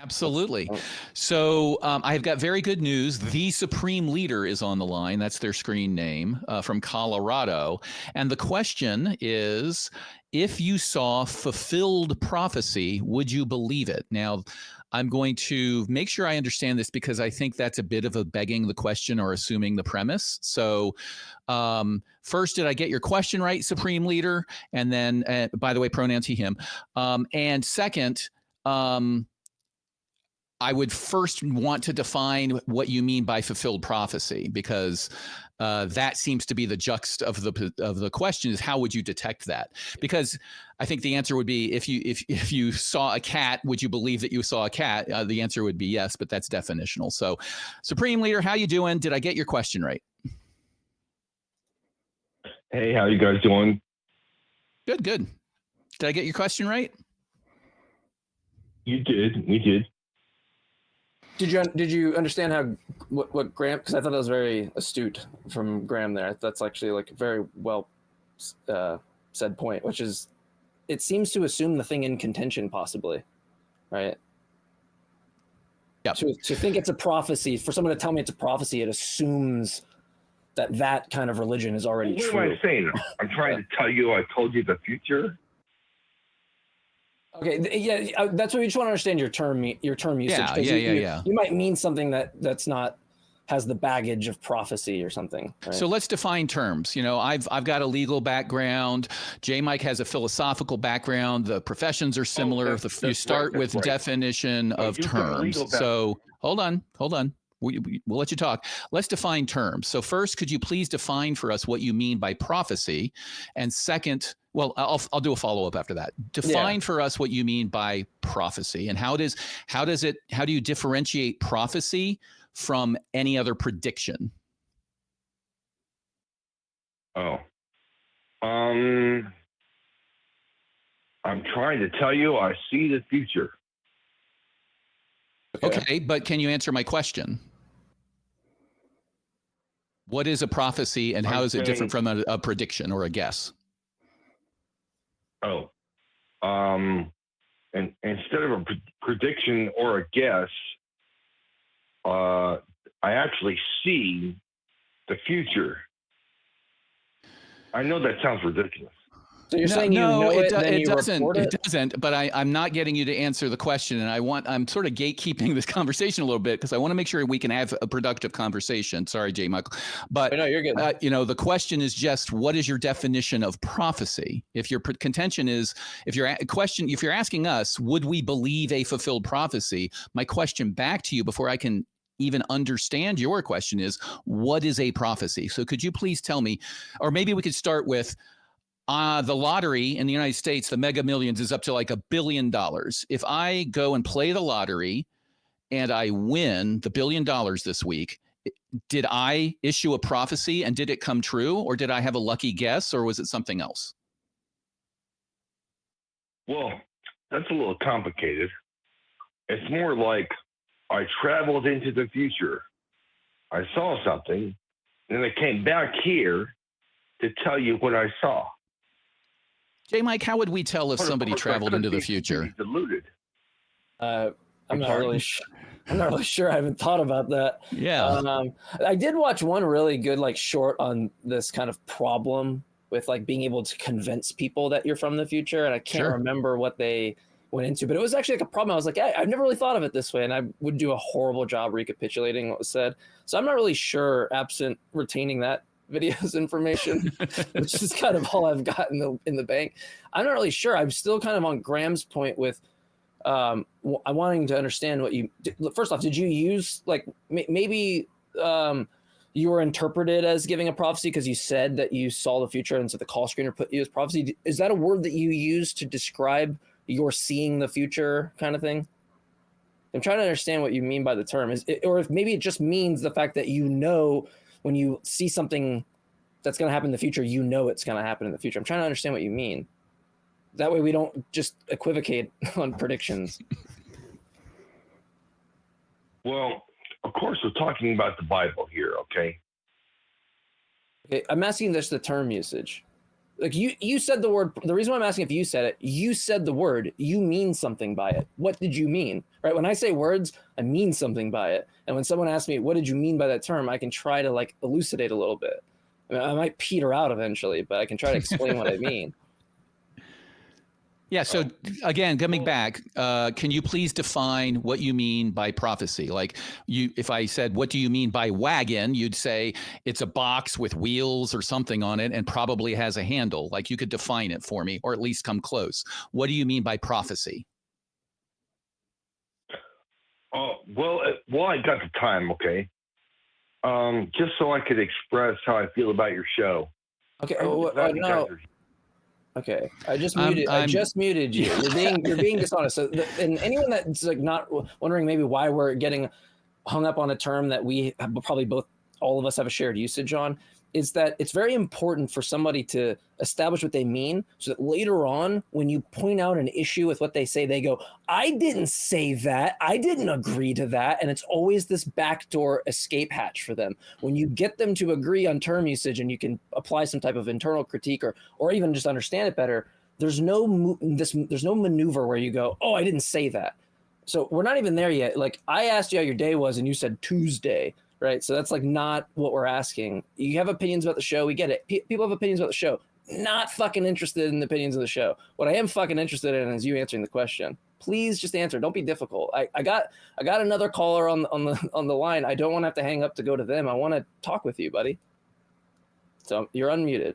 Absolutely. So I've got very good news. The Supreme Leader is on the line. That's their screen name from Colorado. And the question is, if you saw fulfilled prophecy, would you believe it? Now, I'm going to make sure I understand this because I think that's a bit of a begging the question or assuming the premise. So first, did I get your question right, Supreme Leader? And then, by the way, pronouns he, him. And second, I would first want to define what you mean by fulfilled prophecy, because that seems to be the of the question is how would you detect that? Because I think the answer would be if you saw a cat, would you believe that you saw a cat? The answer would be yes, but that's definitional. So, Supreme Leader, how you doing? Did I get your question right? Hey, how you guys doing? Good. Did I get your question right? You did. We did. Did you understand how what Graham? Because I thought that was very astute from Graham there. That's actually like a very well said point, which is it seems to assume the thing in contention, possibly, right? Yeah. To think it's a prophecy, for someone to tell me it's a prophecy, it assumes that kind of religion is already true. What am I saying? I'm trying to tell you. I told you the future. Okay, yeah, that's what you just want to understand your term usage. Yeah. You might mean something that's not has the baggage of prophecy or something. Right? So let's define terms. You know, I've got a legal background. J. Mike has a philosophical background. The professions are similar. You start with definition of terms. So hold on. We'll let you talk. Let's define terms. So first, could you please define for us what you mean by prophecy? And second, well, I'll do a follow-up after that. Define for us what you mean by prophecy, and how do you differentiate prophecy from any other prediction? Oh, I'm trying to tell you I see the future. Okay, but can you answer my question? What is a prophecy, and how is it different from a prediction or a guess? Oh, and instead of a prediction or a guess, I actually see the future. I know that sounds ridiculous. So you're saying it doesn't. But I'm not getting you to answer the question, and I'm sort of gatekeeping this conversation a little bit because I want to make sure we can have a productive conversation. Sorry, J. Michael, but no, you're good. The question is just what is your definition of prophecy? If your contention is, if you're asking us, would we believe a fulfilled prophecy? My question back to you before I can even understand your question is, what is a prophecy? So could you please tell me, or maybe we could start with. The lottery in the United States, the Mega Millions, is up to like $1 billion. If I go and play the lottery and I win the $1 billion this week, did I issue a prophecy and did it come true, or did I have a lucky guess, or was it something else? Well, that's a little complicated. It's more like I traveled into the future. I saw something, and then I came back here to tell you what I saw. J. Mike, how would we tell if somebody traveled into the future? Deluded. I'm not really sure. I haven't thought about that. Yeah. I did watch one really good short on this kind of problem with being able to convince people that you're from the future, and I can't remember what they went into, but it was actually a problem. I was like, I've never really thought of it this way, and I would do a horrible job recapitulating what was said. So I'm not really sure, absent retaining that videos information, which is kind of all I've got in the bank. I'm not really sure. I'm still kind of on Graham's point with I'm wanting to understand what you first off, did you use maybe you were interpreted as giving a prophecy because you said that you saw the future, and so the call screener put you as prophecy. Is that a word that you use to describe your seeing the future kind of thing? I'm trying to understand what you mean by the term. Or if maybe it just means the fact that when you see something that's going to happen in the future, it's going to happen in the future. I'm trying to understand what you mean. That way we don't just equivocate on predictions. Well, of course, we're talking about the Bible here, okay? Okay, I'm asking this the term usage. Like you said the word. The reason why I'm asking if you said it, you said the word. You mean something by it. What did you mean? Right? When I say words, I mean something by it. And when someone asks me, what did you mean by that term? I can try to like elucidate a little bit. I mean, I might peter out eventually, but I can try to explain what I mean. Yeah. So again, coming back, can you please define what you mean by prophecy? Like if I said, what do you mean by wagon? You'd say it's a box with wheels or something on it and probably has a handle. Like you could define it for me or at least come close. What do you mean by prophecy? Well, I got the time. Okay. Just so I could express how I feel about your show. Okay. No. Okay, I just muted you. You're being dishonest. So, and anyone that's like not wondering maybe why we're getting hung up on a term that we probably all of us have a shared usage on, is that it's very important for somebody to establish what they mean, so that later on, when you point out an issue with what they say, they go, "I didn't say that. I didn't agree to that," and it's always this backdoor escape hatch for them. When you get them to agree on term usage, and you can apply some type of internal critique, or even just understand it better, there's no maneuver where you go, "Oh, I didn't say that." So we're not even there yet. Like I asked you how your day was, and you said Tuesday. Right. So that's like not what we're asking. You have opinions about the show. We get it. People have opinions about the show. Not fucking interested in the opinions of the show. What I am fucking interested in is you answering the question. Please just answer. Don't be difficult. I got another caller on the line. I don't want to have to hang up to go to them. I want to talk with you, buddy. So you're unmuted.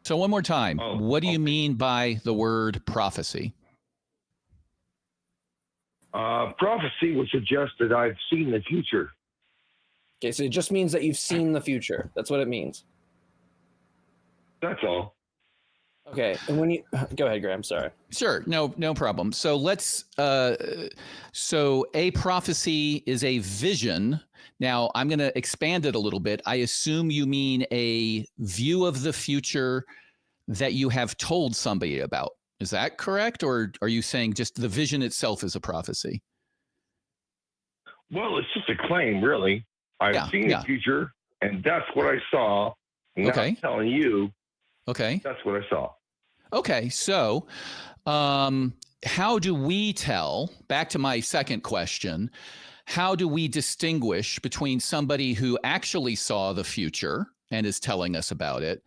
So one more time. What do you mean by the word prophecy? Prophecy would suggest that I've seen the future. Okay, so it just means that you've seen the future. That's what it means. That's all. Okay, and when you go ahead, Graham. Sorry. Sure, no problem. So let's. So a prophecy is a vision. Now I'm going to expand it a little bit. I assume you mean a view of the future that you have told somebody about. Is that correct? Or are you saying just the vision itself is a prophecy? Well, it's just a claim, really. I've seen the future, and that's what I saw. And now I'm telling you, that's what I saw. Okay, so how do we tell, back to my second question, how do we distinguish between somebody who actually saw the future and is telling us about it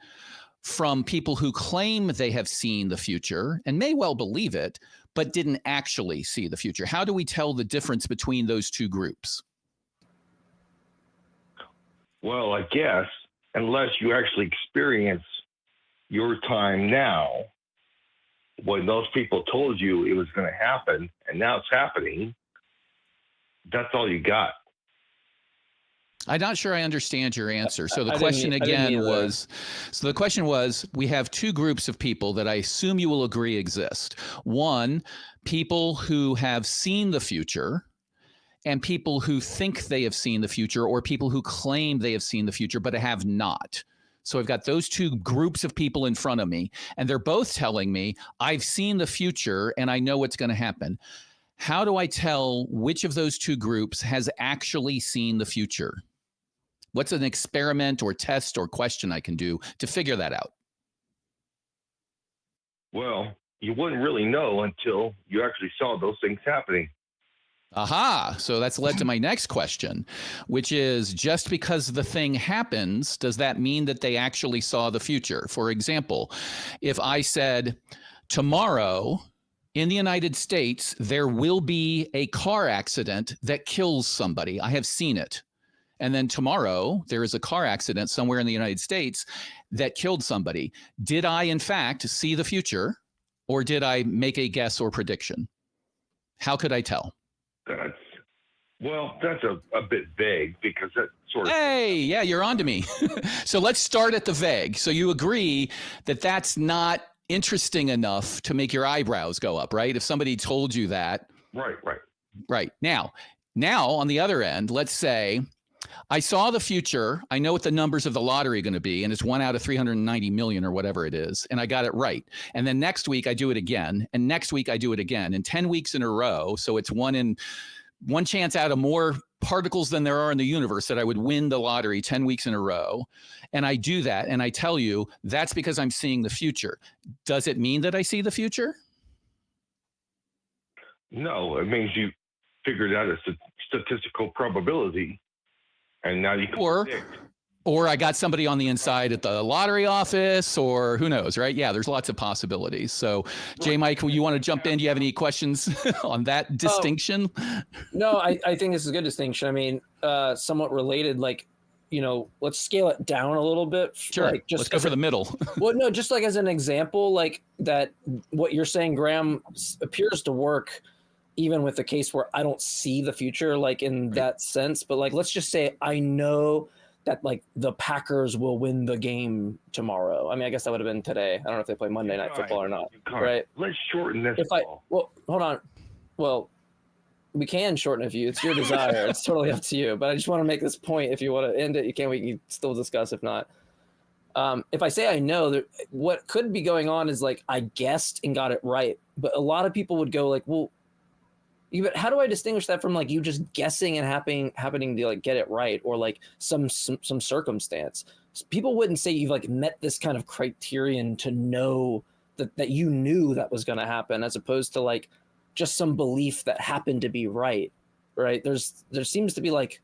from people who claim they have seen the future and may well believe it, but didn't actually see the future? How do we tell the difference between those two groups? Well, I guess unless you actually experience your time now, when those people told you it was going to happen and now it's happening, that's all you got. I'm not sure I understand your answer. So the question again was, we have two groups of people that I assume you will agree exist. One, people who have seen the future, and people who think they have seen the future, or people who claim they have seen the future, but have not. So I've got those two groups of people in front of me, and they're both telling me, I've seen the future and I know what's going to happen. How do I tell which of those two groups has actually seen the future? What's an experiment or test or question I can do to figure that out? Well, you wouldn't really know until you actually saw those things happening. Aha. So that's led to my next question, which is, just because the thing happens, does that mean that they actually saw the future? For example, if I said, tomorrow in the United States, there will be a car accident that kills somebody. I have seen it. And then tomorrow, there is a car accident somewhere in the United States that killed somebody. Did I, in fact, see the future, or did I make a guess or prediction? How could I tell? That's a bit vague, because that sort of... Hey, yeah, you're on to me. So let's start at the vague. So you agree that that's not interesting enough to make your eyebrows go up, right? If somebody told you that. Right. Now, on the other end, let's say I saw the future. I know what the numbers of the lottery are going to be, and it's 1 out of 390 million or whatever it is, and I got it right. And then next week I do it again, and next week I do it again, and 10 weeks in a row. So it's one chance out of more particles than there are in the universe, that I would win the lottery 10 weeks in a row, and I do that, and I tell you that's because I'm seeing the future, does it mean that I see the future? No, it means you figured out a statistical probability, and now you can predict. Or I got somebody on the inside at the lottery office, or who knows, right? Yeah, there's lots of possibilities. So, J. Mike, you want to jump in? Do you have any questions on that distinction? No, I think this is a good distinction. I mean, somewhat related, like, you know, let's scale it down a little bit. Sure, like, just let's go for the middle. Well, no, just like as an example, like that, what you're saying, Graham, appears to work even with the case where I don't see the future, like in that sense. But like, let's just say I know that like the Packers will win the game tomorrow. I mean, I guess that would have been today. I don't know if they play Monday Night Football or not. Right? Let's shorten this. Well, hold on. Well, we can shorten it if it's your desire. It's totally up to you. But I just want to make this point. If you want to end it, you can. We can still discuss. If not, if I say I know, what could be going on is like I guessed and got it right. But a lot of people would go like, well, but how do I distinguish that from like you just guessing and happening to like get it right, or like some circumstance? People wouldn't say you've like met this kind of criterion to know that you knew that was going to happen, as opposed to like just some belief that happened to be right. There seems to be like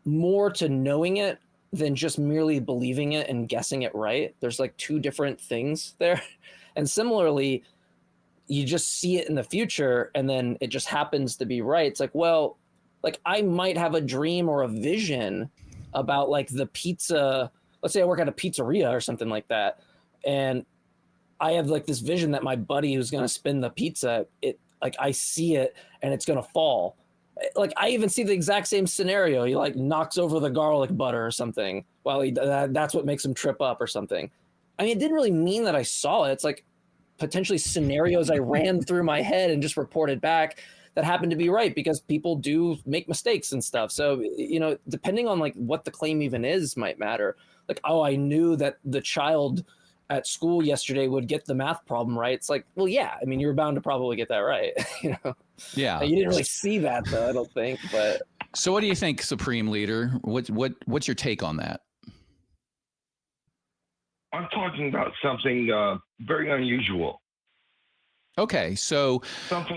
more to knowing it than just merely believing it and guessing it right. There's like two different things there. And similarly, you just see it in the future and then it just happens to be right. It's like, well, like I might have a dream or a vision about like the pizza. Let's say I work at a pizzeria or something like that. And I have like this vision that my buddy who's going to spin the pizza, like I see it and it's going to fall. Like I even see the exact same scenario. He like knocks over the garlic butter or something while that's what makes him trip up or something. I mean, it didn't really mean that I saw it. It's like potentially scenarios I ran through my head and just reported back that happened to be right, because people do make mistakes and stuff. So, you know, depending on like what the claim even is might matter. Like, oh, I knew that the child at school yesterday would get the math problem right. It's like, well, yeah, I mean, you were bound to probably get that right. You know? Yeah. You didn't really see that though, I don't think, but. So what do you think, Supreme Leader? What's your take on that? I'm talking about something very unusual. Okay, so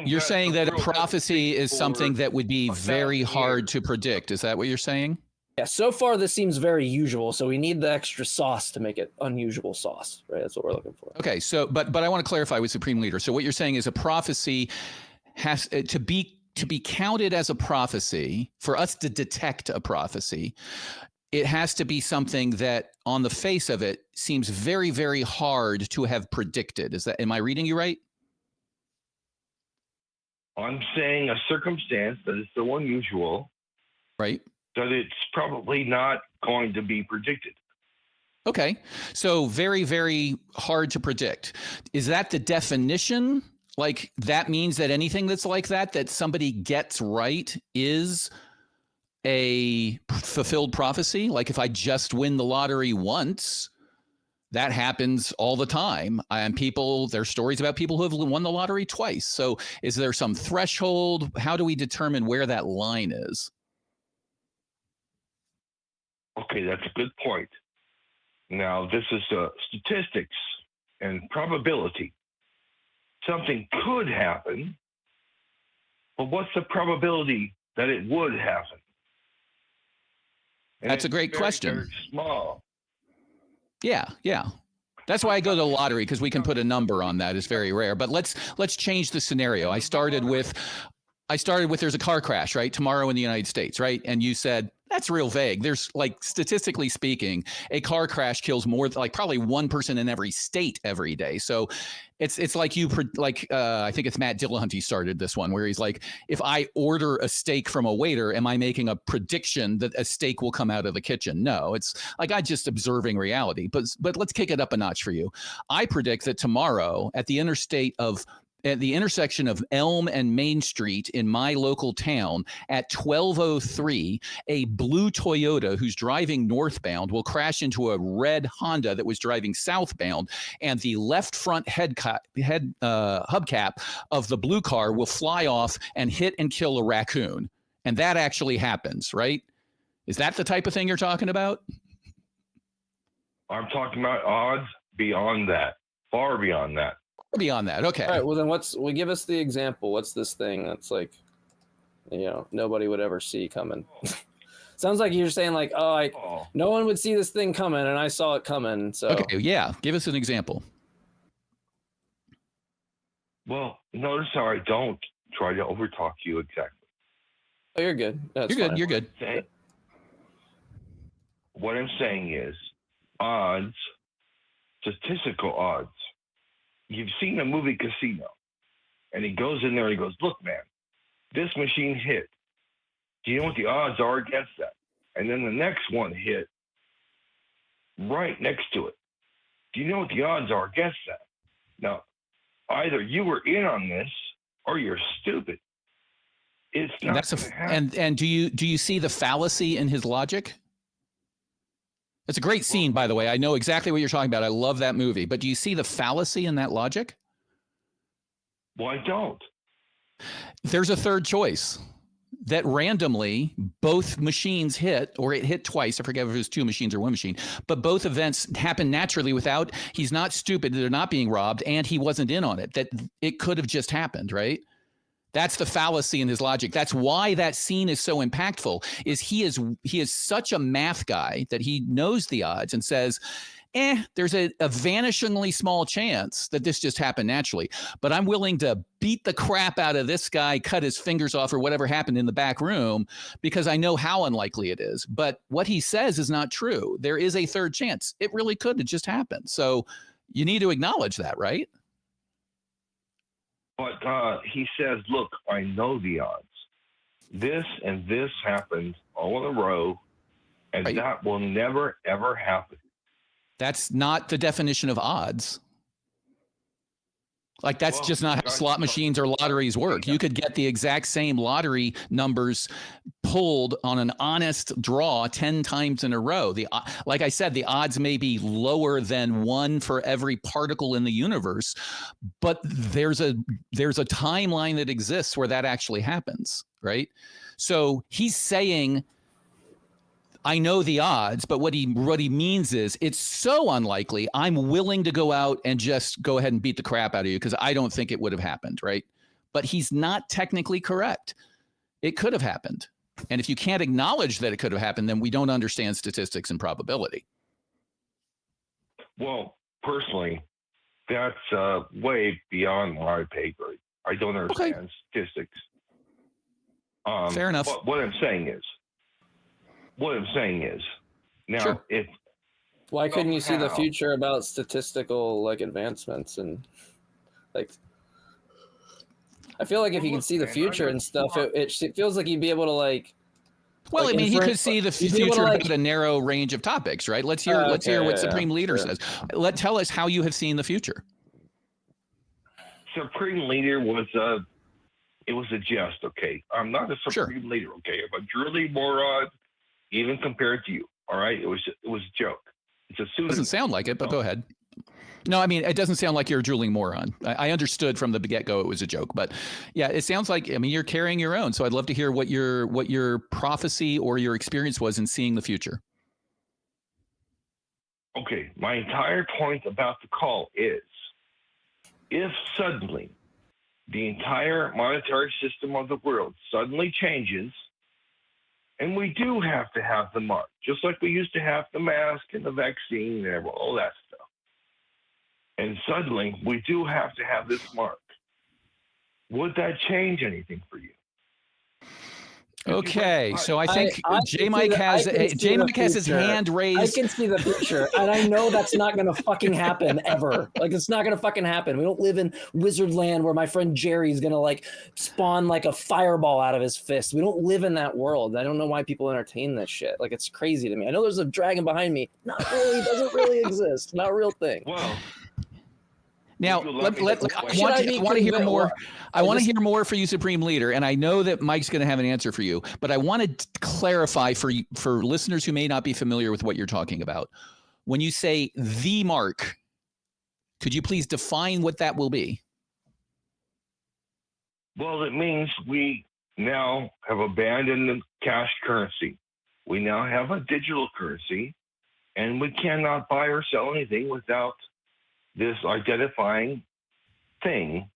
you're saying that a prophecy is something that would be very hard to predict. Is that what you're saying? Yeah, so far this seems very usual, so we need the extra sauce to make it unusual sauce, right? That's what we're looking for. Okay, so but I want to clarify with Supreme Leader. So what you're saying is a prophecy has to be counted as a prophecy, for us to detect a prophecy. It has to be something that on the face of it seems very, very hard to have predicted. Am I reading you right? I'm saying a circumstance that is so unusual, right, that it's probably not going to be predicted. Okay, so very, very hard to predict. Is that the definition? Like that means that anything that's like that somebody gets right is a fulfilled prophecy? Like if I just win the lottery once, that happens all the time. And there's stories about people who have won the lottery twice. So is there some threshold? How do we determine where that line is? Okay, that's a good point. Now, this is statistics and probability. Something could happen, but what's the probability that it would happen? And that's a great question. Very small. Yeah. That's why I go to the lottery, because we can put a number on that. It's very rare. But let's change the scenario. I started with there's a car crash, right, tomorrow in the United States, right? And you said that's real vague. There's like, statistically speaking, a car crash kills more, like probably one person in every state every day. So it's like I think it's Matt Dillahunty started this one where he's like, if I order a steak from a waiter, am I making a prediction that a steak will come out of the kitchen? No, it's like I'm just observing reality. But let's kick it up a notch for you. I predict that tomorrow at the intersection of Elm and Main Street in my local town at 12:03, a blue Toyota who's driving northbound will crash into a red Honda that was driving southbound, and the left front hubcap of the blue car will fly off and hit and kill a raccoon. and that actually happens, right? Is that the type of thing you're talking about? I'm talking about odds beyond that, far beyond that. Beyond that, okay. All right, well then give us the example. What's this thing that's like, nobody would ever see coming? Sounds like you're saying like, no one would see this thing coming, and I saw it coming. So okay, yeah, give us an example. Well, notice how I don't try to overtalk you exactly. Oh, you're good. That's You're good. fine. You're good. What I'm saying is odds, statistical odds. You've seen the movie Casino, and he goes in there and he goes, look, man, this machine hit. Do you know what the odds are against that? And then the next one hit right next to it. Do you know what the odds are against that? Now, either you were in on this or you're stupid. It's not and do you see the fallacy in his logic? It's a great scene, by the way. I know exactly what you're talking about. I love that movie. But do you see the fallacy in that logic? Well, I don't. There's a third choice. That randomly both machines hit, or it hit twice. I forget if it was two machines or one machine, but both events happen naturally without, he's not stupid, they're not being robbed, and he wasn't in on it. That it could have just happened, right? That's the fallacy in his logic. That's why that scene is so impactful, is he is such a math guy that he knows the odds and says, there's a vanishingly small chance that this just happened naturally, but I'm willing to beat the crap out of this guy, cut his fingers off or whatever happened in the back room because I know how unlikely it is. But what he says is not true. There is a third chance. It really could have just happened. So you need to acknowledge that, right? But he says, look, I know the odds. This and this happened all in a row, and right. That will never, ever happen. That's not the definition of odds. Like, that's just not how slot machines or lotteries work. You could get the exact same lottery numbers pulled on an honest draw 10 times in a row. Like I said, the odds may be lower than 1 for every particle in the universe, but there's a timeline that exists where that actually happens, right? So he's saying, I know the odds, but what he means is it's so unlikely. I'm willing to go out and just go ahead and beat the crap out of you because I don't think it would have happened, right? But he's not technically correct. It could have happened. And if you can't acknowledge that it could have happened, then we don't understand statistics and probability. Well, personally, that's way beyond my pay grade. I don't understand statistics. Fair enough. What I'm saying is, now, sure. if why couldn't you see the future about statistical advancements and I feel like if you can see the future and stuff, it feels like you'd be able to Well, I mean, he could see the future about a narrow range of topics, right? Let's hear what Supreme Leader says. Tell us how you have seen the future. Supreme Leader was it was a jest, okay? I'm not a Supreme Leader, okay? I'm a drooly moron, even compared to you, all right? It was a joke. It's a pseudonym. Doesn't sound like it, but go ahead. No, I mean, it doesn't sound like you're a drooling moron. I understood from the get-go it was a joke, but yeah, it sounds like, I mean, you're carrying your own. So I'd love to hear what your prophecy or your experience was in seeing the future. Okay, my entire point about the call is, if suddenly the entire monetary system of the world suddenly changes, and we do have to have the mark, just like we used to have the mask and the vaccine and all that stuff. And suddenly we do have to have this mark. Would that change anything for you? Okay, so I think J Mike has his hand raised. I can see the future, and I know that's not going to fucking happen ever. It's not going to fucking happen. We don't live in wizard land where my friend Jerry's going to spawn a fireball out of his fist. We don't live in that world. I don't know why people entertain this shit. It's crazy to me. I know there's a dragon behind me. Not really. Doesn't really exist. Not a real thing. Well. Now, I want to hear more. I want to hear more for you, Supreme Leader, and I know that Mike's going to have an answer for you, but I want to clarify for listeners who may not be familiar with what you're talking about. When you say the mark, could you please define what that will be? Well, it means we now have abandoned the cash currency. We now have a digital currency, and we cannot buy or sell anything without this identifying thing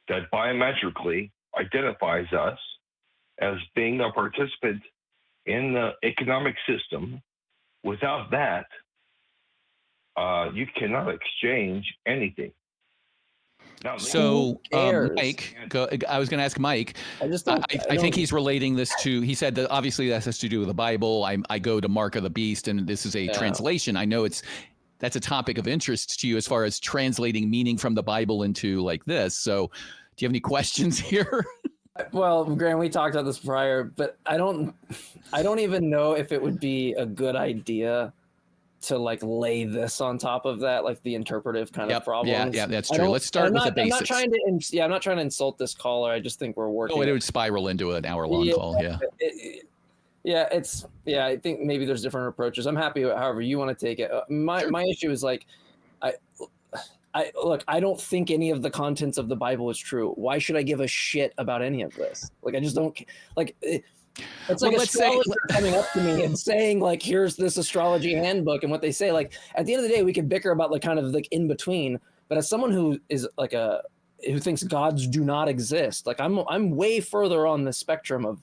that biometrically identifies us as being a participant in the economic system. Without that, you cannot exchange anything. Now, So, cares? Mike, I was going to ask Mike. I just don't. I think he's relating this to. He said that obviously that has to do with the Bible. I go to Mark of the Beast, and this is a translation. I know that's a topic of interest to you as far as translating meaning from the Bible into like this. So, do you have any questions here? Well, Graham, we talked about this prior, but I don't even know if it would be a good idea to like lay this on top of that, like the interpretive kind of problems. Yeah, that's true. Let's start with the basics. I'm not trying to insult this caller. I just think we're working. Oh, it would spiral into an hour-long call. Yeah. I think maybe there's different approaches. I'm happy however you want to take it. My issue is like, I don't think any of the contents of the Bible is true. Why should I give a shit about any of this? Like, I just don't like. It's like astrologer coming up to me and saying like, "Here's this astrology handbook," and what they say. Like, at the end of the day, we can bicker about like kind of like in between. But as someone who is like who thinks gods do not exist, like I'm way further on the spectrum of.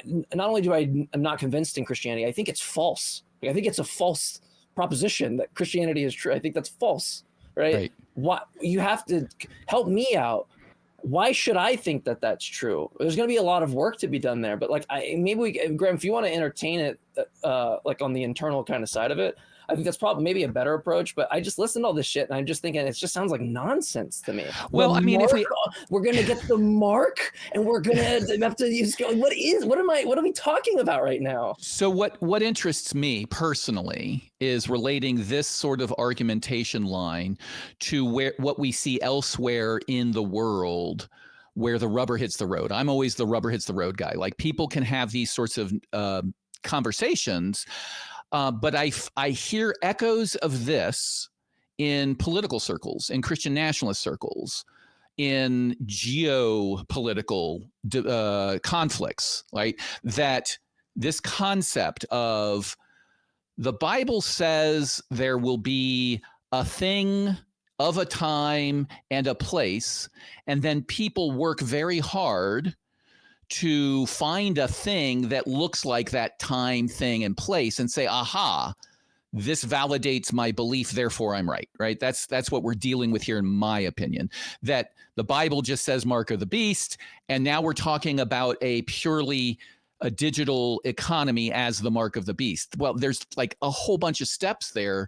Not only I'm not convinced in Christianity, I think it's false. Like, I think it's a false proposition that Christianity is true. I think that's false. Right? What you have to help me out. Why should I think that that's true? There's going to be a lot of work to be done there, but like Graham, if you want to entertain it, like on the internal kind of side of it, I think that's probably maybe a better approach. But I just listened to all this shit, and I'm just thinking it just sounds like nonsense to me. Well, I mean, if we're going to get the mark, and we're going to have to use what are we talking about right now? So what interests me personally is relating this sort of argumentation line to what we see elsewhere in the world, where the rubber hits the road. I'm always the rubber hits the road guy. Like, people can have these sorts of conversations. But I hear echoes of this in political circles, in Christian nationalist circles, in geopolitical conflicts, right? That this concept of the Bible says there will be a thing of a time and a place, and then people work very hard to find a thing that looks like that time, thing, and place and say, aha, this validates my belief, therefore I'm right? That's what we're dealing with here, in my opinion, that the Bible just says mark of the beast, and now we're talking about a purely a digital economy as the mark of the beast. Well, there's like a whole bunch of steps there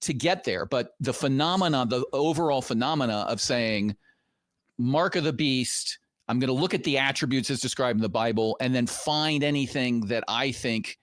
to get there, but the overall phenomena of saying mark of the beast, I'm going to look at the attributes as described in the Bible and then find anything that I think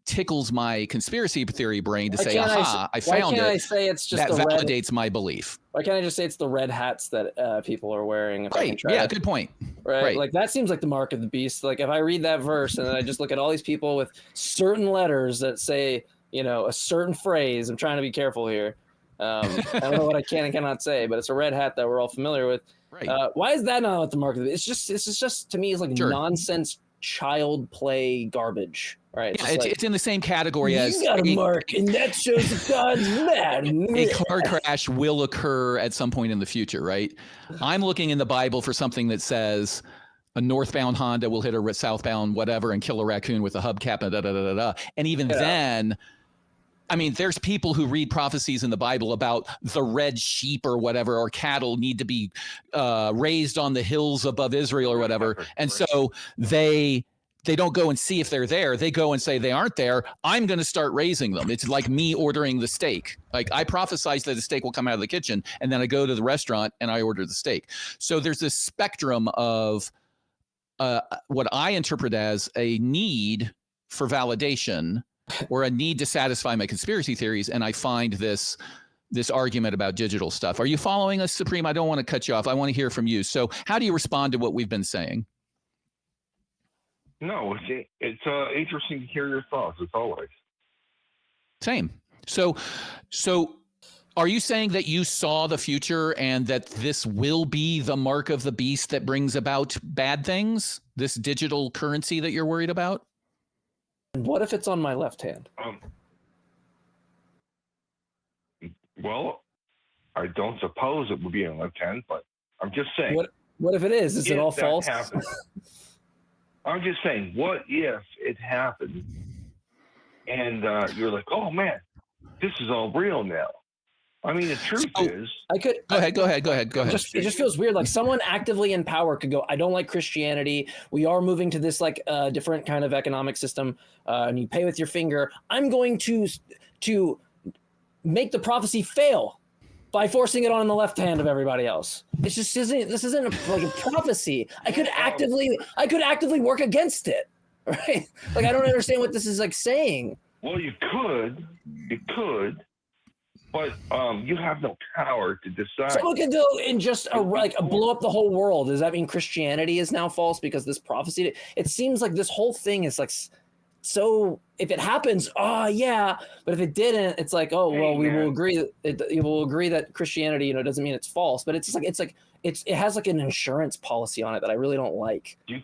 tickles my conspiracy theory brain to say, aha, I found it. Why can't I say it's just that validates my belief? Why can't I just say it's the red hats that people are wearing? Right. Yeah, good point. Right. Like, that seems like the mark of the beast. Like, if I read that verse and then I just look at all these people with certain letters that say, a certain phrase, I'm trying to be careful here. I don't know what I can and cannot say, but it's a red hat that we're all familiar with. Right. Why is that not what the mark of the beast? It's just to me, it's like nonsense child play garbage. Right. Yeah, it's in the same category as you got a mark, and that shows that God's mad. A car crash will occur at some point in the future, right? I'm looking in the Bible for something that says a northbound Honda will hit a southbound whatever and kill a raccoon with a hubcap and da. And even then, I mean, there's people who read prophecies in the Bible about the red sheep or whatever, or cattle need to be raised on the hills above Israel or whatever. And so they don't go and see if they're there. They go and say they aren't there. I'm going to start raising them. It's like me ordering the steak. Like, I prophesize that the steak will come out of the kitchen, and then I go to the restaurant and I order the steak. So there's this spectrum of what I interpret as a need for validation or a need to satisfy my conspiracy theories. And I find this argument about digital stuff. Are you following us, Supreme? I don't want to cut you off. I want to hear from you. So how do you respond to what we've been saying? No, it's interesting to hear your thoughts, as always. Same. So are you saying that you saw the future and that this will be the mark of the beast that brings about bad things? this digital currency that you're worried about? What if it's on my left hand? Well, I don't suppose it would be on left hand, but I'm just saying. What if it is? Is it all false? I'm just saying, what if it happened and you're like, oh man, this is all real now? I mean, the truth is. Go ahead. It just feels weird. Like someone actively in power could go, I don't like Christianity. We are moving to this like different kind of economic system, and you pay with your finger. I'm going to make the prophecy fail by forcing it on the left hand of everybody else. This isn't like a prophecy. I could actively work against it, right? Like I don't understand what this is like saying. Well, you could, but you have no power to decide. Someone can go and just blow up the whole world. Does that mean Christianity is now false because this prophecy? It seems like this whole thing is like. So if it happens, yeah, but if it didn't, it's like, we will agree that Christianity, doesn't mean it's false, but it has like an insurance policy on it that I really don't like. Do you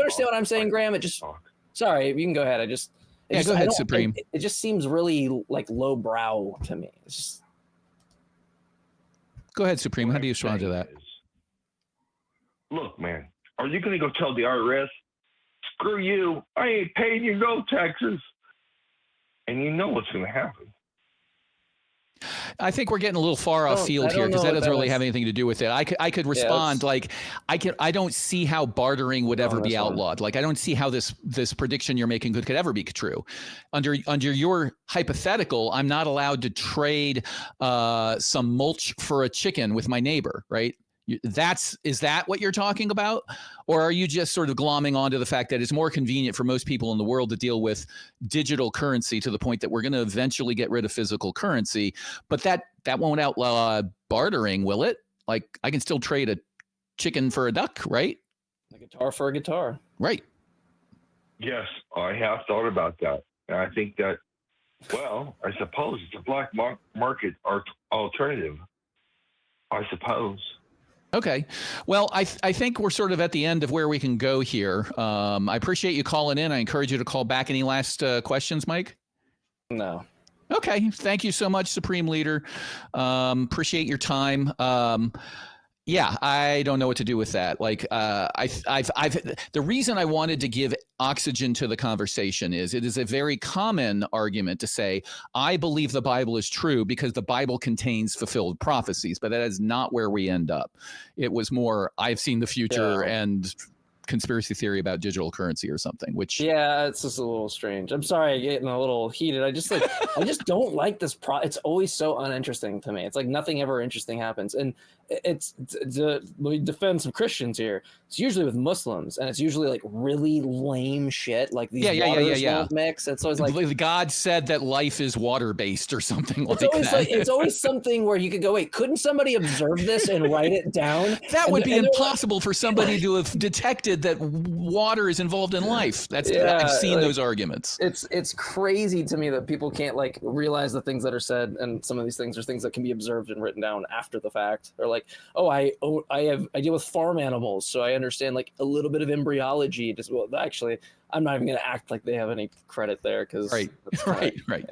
understand what I'm saying, Graham? Sorry, you can go ahead. Go ahead, Supreme. It just seems really like lowbrow to me. It's just. Go ahead, Supreme. How do you respond to that? Look, man, are you going to go tell the IRS? Screw you, I ain't paying you no taxes. And you know what's going to happen. I think we're getting a little far off field here because that doesn't really have anything to do with it. I could respond I don't see how bartering would ever be outlawed. Like I don't see how this prediction you're making could ever be true. Under your hypothetical, I'm not allowed to trade some mulch for a chicken with my neighbor, right? Is that what you're talking about? Or are you just sort of glomming onto the fact that it's more convenient for most people in the world to deal with digital currency to the point that we're going to eventually get rid of physical currency, but that won't outlaw bartering, will it? Like I can still trade a chicken for a duck, right? A guitar for a guitar. Right. Yes, I have thought about that. And I think that, well, I suppose it's a black market alternative. I suppose. Okay. Well, I think we're sort of at the end of where we can go here. I appreciate you calling in. I encourage you to call back. Any last questions, Mike? No. Okay. Thank you so much, Supreme Leader. Appreciate your time. Yeah, I don't know what to do with that. Like, the reason I wanted to give oxygen to the conversation is it is a very common argument to say, I believe the Bible is true because the Bible contains fulfilled prophecies, but that is not where we end up. It was more, I've seen the future and conspiracy theory about digital currency or something, which it's just a little strange. I'm sorry, getting a little heated. I just don't like this it's always so uninteresting to me. It's like nothing ever interesting happens. And we defend some Christians here. It's usually with Muslims, and it's usually like really lame shit, like these waters won't mix. It's always like God said that life is water based or something like that. It's always something where you could go, wait, couldn't somebody observe this and write it down? That would be impossible for somebody to have detected that water is involved in life. I've seen those arguments. It's crazy to me that people can't like realize the things that are said, and some of these things are things that can be observed and written down after the fact. Or like, I deal with farm animals, so I understand like a little bit of embryology. Actually, I'm not even going to act like they have any credit there because right.